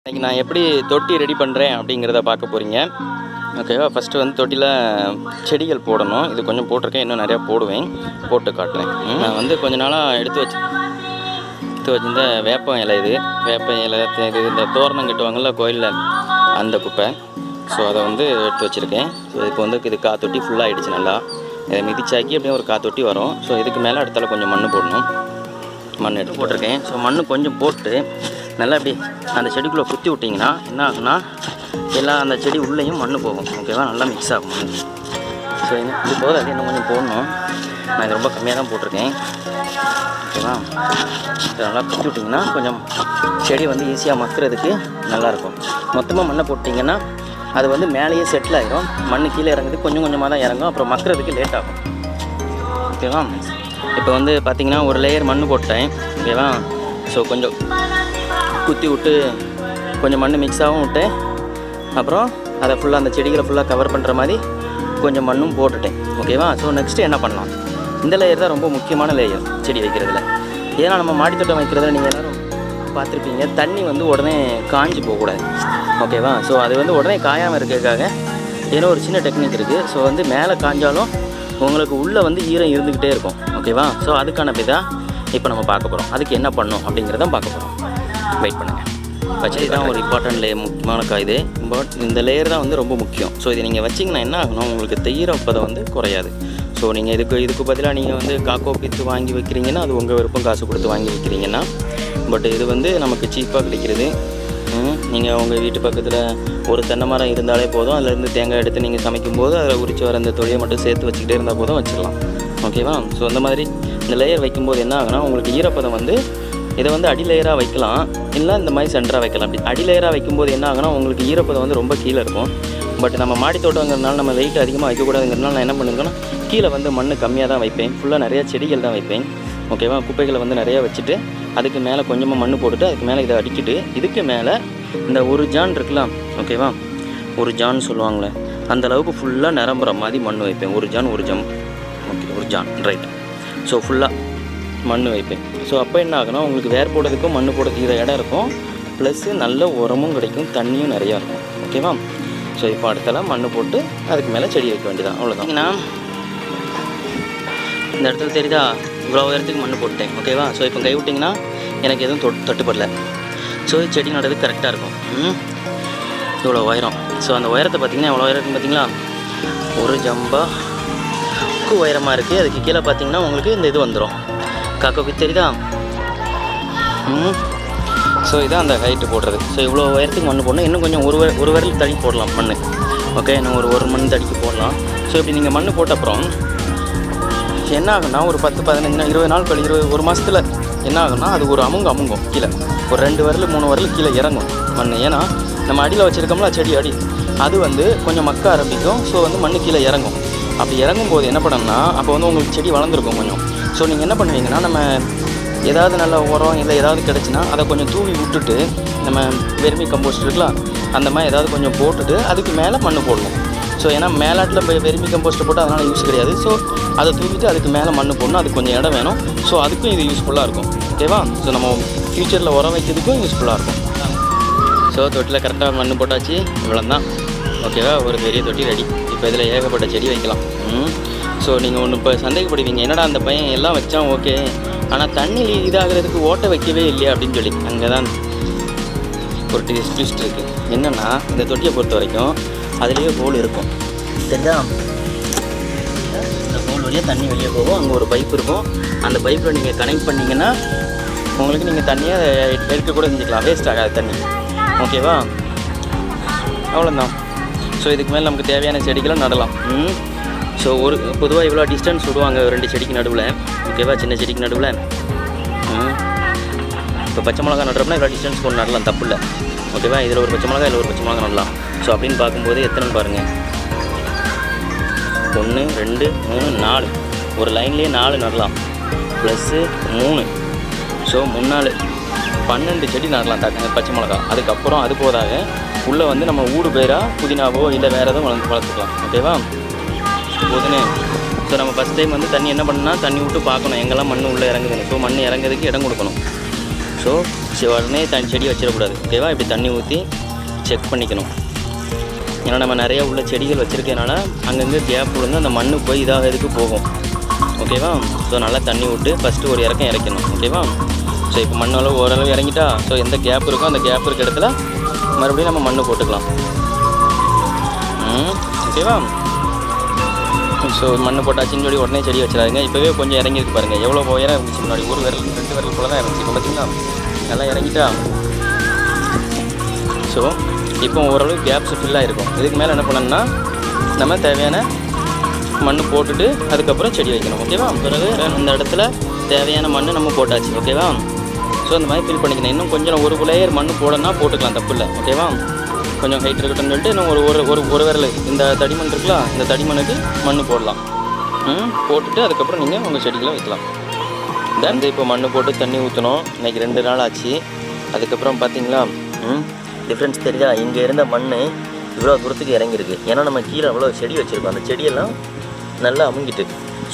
இன்றைக்கி நான் எப்படி தொட்டி ரெடி பண்ணுறேன் அப்படிங்கிறத பார்க்க போகிறீங்க. ஓகேவா? ஃபஸ்ட்டு வந்து தொட்டியில் செடிகள் போடணும். இது கொஞ்சம் போட்டிருக்கேன், இன்னும் நிறையா போடுவேன், போட்டு காட்டுறேன். நான் வந்து கொஞ்ச நாளாக எடுத்து வச்சிருந்த வேப்ப இலை, இது வேப்ப இலை, இது இந்த தோரணம் கட்டுவாங்கள்ல கோயிலில், அந்த குப்பை. ஸோ அதை வந்து எடுத்து வச்சுருக்கேன். ஸோ இப்போ வந்து இது காத்தொட்டி ஃபுல்லாக ஆகிடுச்சு. நல்லா இதை மிதிச்சாக்கி அப்படியே ஒரு காத்தொட்டி வரும். ஸோ இதுக்கு மேலே அடுத்தால கொஞ்சம் மண் போடணும். மண் எடுத்து போட்டிருக்கேன். ஸோ மண் கொஞ்சம் போட்டு நல்லா இப்படி அந்த செடிக்குள்ளே குத்தி விட்டிங்கன்னா என்ன ஆகுனா எல்லாம் அந்த செடி உள்ளேயும் மண் போகும். ஓகேவா? நல்லா மிக்ஸ் ஆகும் மண். ஸோ இது போது அது இன்னும் கொஞ்சம் போடணும். நான் இது ரொம்ப கம்மியாக தான் போட்டிருக்கேன். ஓகேவா? இது நல்லா குத்தி விட்டிங்கன்னா கொஞ்சம் செடி வந்து ஈஸியாக மக்கிறதுக்கு நல்லாயிருக்கும். மொத்தமாக மண்ணை போட்டிங்கன்னா அது வந்து மேலேயே செட்டில் ஆகிடும். மண் கீழே இறங்குறதுக்கு கொஞ்சம் கொஞ்சமாக தான் இறங்கும். அப்புறம் மக்கிறதுக்கு லேட் ஆகும். ஓகேவா? இப்போ வந்து பார்த்திங்கன்னா ஒரு லேயர் மண் போட்டேன். ஓகேவா? ஸோ கொஞ்சம் குத்தி விட்டு கொஞ்சம் மண் மிக்ஸாகவும் விட்டேன். அப்புறம் அதை ஃபுல்லாக அந்த செடிகளை ஃபுல்லாக கவர் பண்ணுற மாதிரி கொஞ்சம் மண்ணும் போட்டுட்டேன். ஓகேவா? ஸோ நெக்ஸ்ட்டு என்ன பண்ணலாம்? இந்த லேயர் தான் ரொம்ப முக்கியமான லேயர் செடி வைக்கிறதுல. ஏன்னா நம்ம மாடித்தோட்டம் வைக்கிறதுல நீங்கள் எல்லோரும் பார்த்துருப்பீங்க, தண்ணி வந்து உடனே காஞ்சி போகக்கூடாது. ஓகேவா? ஸோ அது வந்து உடனே காயாமல் இருக்கிறதுக்காக ஏதோ ஒரு சின்ன டெக்னிக் இருக்குது. ஸோ வந்து மேலே காஞ்சாலும் உங்களுக்கு உள்ளே வந்து ஈரம் இருந்துக்கிட்டே இருக்கும். ஓகேவா? ஸோ அதுக்கான தான் இப்போ நம்ம பார்க்க போகிறோம். அதுக்கு என்ன பண்ணணும் அப்படிங்கிறதான் பார்க்க போகிறோம். வெயிட் பண்ணுங்கள். பச்சை தான் ஒரு இம்பார்ட்டன்ட் முக்கியமான காயுது. பட் இந்த லேயர் தான் வந்து ரொம்ப முக்கியம். ஸோ இதை நீங்கள் வச்சிங்கன்னா என்ன ஆகணும், உங்களுக்கு ஈரப்பதம் வந்து குறையாது. ஸோ நீங்கள் இதுக்கு பதிலாக நீங்கள் வந்து காக்கோ பித்து வாங்கி வைக்கிறீங்கன்னா அது உங்கள் விருப்பம், காசு கொடுத்து வாங்கி வைக்கிறீங்கன்னா. பட் இது வந்து நமக்கு சீப்பாக கிடைக்கிறது. நீங்கள் உங்கள் வீட்டு பக்கத்தில் ஒரு தென்னை மரம் இருந்தாலே போதும். அதிலேருந்து தேங்காய் எடுத்து நீங்கள் சமைக்கும்போது அதில் உரிச்சு வர அந்த தொழியை மட்டும் சேர்த்து வச்சுக்கிட்டே இருந்தால் போதும், வச்சுக்கலாம். ஓகேவா? ஸோ அந்த மாதிரி இந்த லேயர் வைக்கும்போது என்ன ஆகுனா உங்களுக்கு ஈரப்பதம் வந்து இதை வந்து அடி லேயராக வைக்கலாம், இல்லை இந்த மாதிரி சென்டராக வைக்கலாம். அப்படி அடி லேயராக வைக்கும்போது என்ன ஆகுனா உங்களுக்கு ஈரப்பதம் வந்து ரொம்ப கீழே இருக்கும். பட் நம்ம மாடி தோட்டங்கிறதுனால நம்ம வெயிட் அதிகமாக வைக்கக்கூடாதுங்கிறதுனால நான் என்ன பண்ணுவேன்னா கீழே வந்து மண் கம்மியாக தான் வைப்பேன். ஃபுல்லாக நிறையா செடிகள் தான் வைப்பேன். ஓகேவா? குப்பைகளை வந்து நிறையா வச்சுட்டு அதுக்கு மேலே கொஞ்சமாக மண் போட்டுட்டு அதுக்கு மேலே இதை அடிக்கிட்டு இதுக்கு மேலே இந்த ஒரு ஜான் இருக்கலாம். ஓகேவா? ஒரு ஜான் சொல்லுவாங்களே, அந்த அளவுக்கு ஃபுல்லாக நிரம்புற மாதிரி மண் வைப்பேன். ஒரு ஜான் ஓகே, ஒரு ஜான் ரைட். ஸோ ஃபுல்லாக மண் வைப்பேன். ஸோ அப்போ என்ன ஆகுனா உங்களுக்கு வேர் போடுறதுக்கும் மண் போடுறதுக்கு இதை இடம் இருக்கும், ப்ளஸ்ஸு நல்ல உரமும் கிடைக்கும், தண்ணியும் நிறையா இருக்கும். ஓகேவா? ஸோ இப்போ அடுத்தலாம் மண் போட்டு அதுக்கு மேலே செடி வைக்க வேண்டியதான். அவ்வளோதான். நான் இந்த இடத்துல தெரியுதா இவ்வளோ உயரத்துக்கு மண் போட்டேன். ஓகேவா? ஸோ இப்போ கை விட்டிங்கன்னா எனக்கு எதுவும் தட்டுப்படல. ஸோ செடி நடுறதுக்கு கரெக்டாக இருக்கும். இவ்வளோ உயரம். ஸோ அந்த உயரத்தை பார்த்திங்கன்னா எவ்வளோ உயரம் பார்த்திங்களா, ஒரு ஜம்பாக்கு உயரமாக இருக்குது. அதுக்கு கீழே பார்த்திங்கன்னா உங்களுக்கு இந்த இது வந்துடும், காக்கோப்பி தெரியுதா? ஸோ இதான் அந்த ஹைட்டு போடுறது. ஸோ இவ்வளோ உயரத்துக்கு மண் போடணும். இன்னும் கொஞ்சம் ஒரு விரல் தடி போடலாம் மண். ஓகே, இன்னும் ஒரு மண் தடிக்கு போடலாம். ஸோ இப்படி நீங்கள் மண் போட்ட அப்புறம் என்ன ஆகுனா ஒரு 10, 15, 20 நாள் கழிவு ஒரு மாதத்தில் என்ன ஆகுனா அது ஒரு அமுங்கும் கீழே. ஒரு 2 விரல் 3 விரல் கீழே இறங்கும் மண். ஏன்னா நம்ம அடியில் வச்சுருக்கோம்ல செடி அடி, அது வந்து கொஞ்சம் மக்க ஆரம்பிக்கும். ஸோ வந்து மண் கீழே இறங்கும். அப்படி இறங்கும் போது என்ன பண்ணோம்னா அப்போ வந்து உங்களுக்கு செடி வளர்ந்துருக்கும் கொஞ்சம். ஸோ நீங்கள் என்ன பண்ணுவீங்கன்னா நம்ம ஏதாவது நல்ல உரம் இல்லை ஏதாவது கிடச்சின்னா அதை கொஞ்சம் தூவி விட்டுட்டு நம்ம வெர்மி கம்போஸ்ட் இருக்கலாம், அந்த மாதிரி ஏதாவது கொஞ்சம் போட்டுட்டு அதுக்கு மேலே மண் போடணும். ஸோ ஏன்னா மேலாட்டில் போய் வெர்மி கம்போஸ்ட்டை போட்டு அதனால் யூஸ் கிடையாது. ஸோ அதை தூக்கிட்டு அதுக்கு மேலே மண் போடணும். அதுக்கு கொஞ்சம் இடம் வேணும். ஸோ அதுக்கும் இது யூஸ்ஃபுல்லாக இருக்கும். ஓகேவா? ஸோ நம்ம ஃப்யூச்சரில் உரம் வைக்கிறதுக்கும் யூஸ்ஃபுல்லாக இருக்கும். ஸோ தொட்டியில் கரெக்டாக மண் போட்டாச்சு. இவ்வளோ தான். ஓகேவா? ஒரு பெரிய தொட்டி ரெடி. இப்போ இதில் ஏகப்பட்ட செடி வைக்கலாம். ஸோ நீங்கள் ஒன்று இப்போ சந்தேகப்படுவீங்க, என்னடா அந்த பையன் எல்லாம் வச்சான் ஓகே, ஆனால் தண்ணி இதாகிறதுக்கு ஓட்டை வைக்கவே இல்லையா அப்படின்னு சொல்லி. அங்கே தான் ஒரு ட்விஸ்ட் இருக்குது. என்னென்னா இந்த தொட்டியை பொறுத்த வரைக்கும் அதுலேயே ஹோல் இருக்கும். சரிதா? இந்த ஹோல் வழியாக தண்ணி வெளியே போகும். அங்கே ஒரு பைப் இருக்கும். அந்த பைப்பில் நீங்கள் கனெக்ட் பண்ணிங்கன்னா உங்களுக்கு நீங்கள் தண்ணியை எடுக்க கூட செஞ்சுக்கலாம், வேஸ்ட் ஆகாது தண்ணி. ஓகேவா? அவ்வளோதான். ஸோ இதுக்கு மேலே நமக்கு தேவையான செடிகளை நடலாம். ஸோ ஒரு பொதுவாக இவ்வளோ டிஸ்டன்ஸ் விடுவாங்க 2 செடிக்கு நடுவில். ஓகேவா? சின்ன செடிக்கு நடுவில். இப்போ பச்சை மிளகா நடுறோம்னா இவ்வளோ டிஸ்டன்ஸ் கொண்டு நடலாம், தப்பு இல்லை. ஓகேவா? இதில் ஒரு பச்சை மிளகா, இதில் ஒரு பச்சை மிளகா நடலாம். ஸோ அப்படின்னு பார்க்கும்போது எத்தனைன்னு பாருங்கள், 1, 2, 3, 4. ஒரு லைன்லேயே 4 நடலாம், ப்ளஸ்ஸு 3. ஸோ 3, 4, 12 செடி நடலாம் பச்சை மிளகா. அதுக்கப்புறம் அது போதாக உள்ளே வந்து நம்ம ஊடு பேராக புதினாவோ இல்லை வேறு எதுவும் வளர்த்துக்கலாம். ஓகேவா? போதுன்னு. ஸோ நம்ம ஃபஸ்ட் டைம் வந்து தண்ணி என்ன பண்ணணும்னா தண்ணி விட்டு பார்க்கணும் எங்கெல்லாம் மண் உள்ளே இறங்குதுன்னு. ஸோ மண் இறங்குறதுக்கு இடம் கொடுக்கணும். ஸோ சரி உடனே செடி வச்சிடக்கூடாது. ஓகேவா? இப்படி தண்ணி ஊற்றி செக் பண்ணிக்கணும். ஏன்னா நம்ம நிறையா உள்ள செடிகள் வச்சுருக்கனால அங்கங்கே கேப் விழுந்து அந்த மண் போய் இதாகிறதுக்கு போகும். ஓகேவா? ஸோ நல்லா தண்ணி விட்டு ஃபஸ்ட்டு ஒரு இறக்கம் இறக்கணும். ஓகேவா? ஸோ இப்போ மண்ணளவு ஓரளவு இறங்கிட்டா, ஸோ எந்த கேப் இருக்கோ அந்த கேப் இருக்க இடத்துல மறுபடியும் நம்ம மண் போட்டுக்கலாம். ஓகேவா? ஸோ மண் போட்டாச்சுன்னு சொல்லி உடனே செடி வச்சிடாதுங்க. இப்போவே கொஞ்சம் இறங்கிருக்கு பாருங்கள், எவ்வளோ உயரம் இருந்துச்சு. முன்னாடி 1 விரல் 2 விரல் போல தான் இருந்துச்சு. இப்போ பார்த்திங்கன்னா நல்லா இறங்கிட்டா. ஸோ இப்போ ஓரளவு கேப்ஸ் ஃபில்லாக இருக்கும். இதுக்கு மேலே என்ன பண்ணணும்னா நம்ம தேவையான மண் போட்டுட்டு அதுக்கப்புறம் செடி வைக்கணும். ஓகேவா? பிறகு அந்த இடத்துல தேவையான மண் நம்ம போட்டாச்சு. ஓகேவா? ஸோ அந்த மாதிரி ஃபில் பண்ணிக்கணும். இன்னும் கொஞ்சம் ஒரு லேயர் மண் போடணும்னா போட்டுக்கலாம், தப்பு இல்லை. ஓகேவா? கொஞ்சம் ஹைட் இருக்கட்டும்னு சொல்லிட்டு இன்னும் ஒரு விரல் இந்த தடிமண் இருக்குல்ல, இந்த தடிமண்ணுக்கு மண் போடலாம். போட்டுட்டு அதுக்கப்புறம் நீங்கள் உங்கள் செடிகளை வைக்கலாம். தென் இப்போ மண் போட்டு தண்ணி ஊற்றணும். இன்றைக்கி 2 நாள் ஆச்சு. அதுக்கப்புறம் பார்த்தீங்களா டிஃப்ரென்ஸ் தெரியுதா? இங்கே இருந்த மண் இவ்வளோ தூரத்துக்கு இறங்கியிருக்கு. ஏன்னா நம்ம கீழே அவ்வளோ செடி வச்சுருக்கோம். அந்த செடியெல்லாம் நல்லா அமுங்கிட்டு.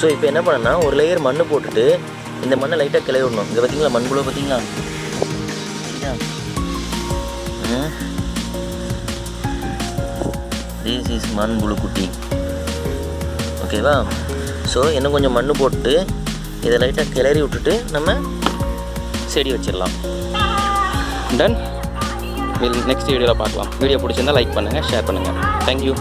ஸோ இப்போ என்ன பண்ணணும்னா ஒரு லேயர் மண் போட்டுட்டு இந்த மண்ணை லைட்டாக கிளறி விடணும். இங்கே பார்த்தீங்களா மண்புழு பார்த்தீங்களா? திஸ் இஸ் மண்புழு குட்டி. ஓகேவா? ஸோ இன்னும் கொஞ்சம் மண் போட்டு இதை லைட்டாக கிளறி விட்டுட்டு நம்ம செடி வச்சிடலாம். டன். நெக்ஸ்ட் வீடியோவில் பார்க்கலாம். வீடியோ பிடிச்சிருந்தால் லைக் பண்ணுங்கள், ஷேர் பண்ணுங்கள். தேங்க்யூ.